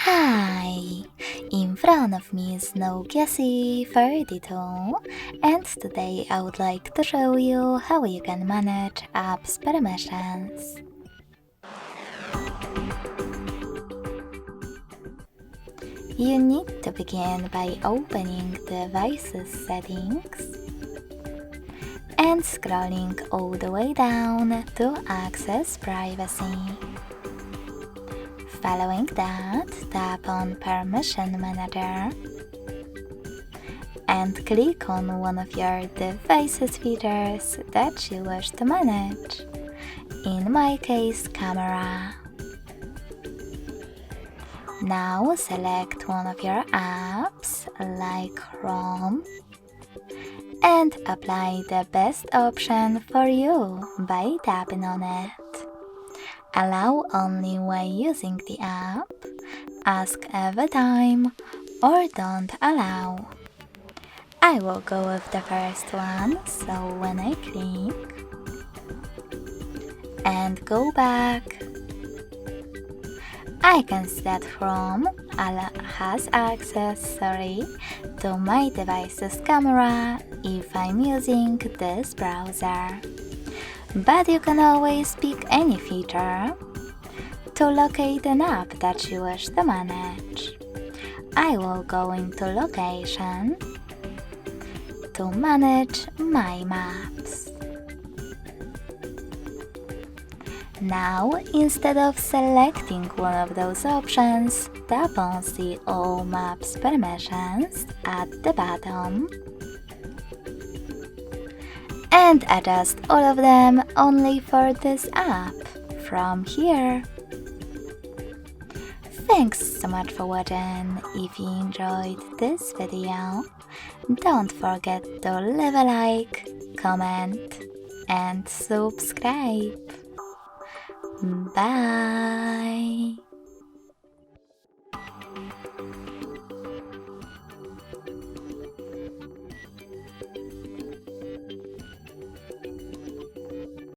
Hi! In front of me is Nokia C32, and today I would like to show you how you can manage apps permissions. You need to begin by opening Devices Settings and scrolling all the way down to access Privacy. Following that, tap on Permission Manager and click on one of your device's features that you wish to manage, in my case, camera. Now select one of your apps like Chrome and apply the best option for you by tapping on it. Allow only while using the app, ask every time, or don't allow. I will go with the first one, so when I click and go back, I can set Chrome has access to my device's camera if I'm using this browser. But you can always pick any feature to locate an app that you wish to manage. I will go into Location to manage my maps. Now, instead of selecting one of those options, tap on See All Maps Permissions at the bottom and adjust all of them only for this app from here. Thanks so much for watching. If you enjoyed this video, don't forget to leave a like, comment and subscribe. Bye!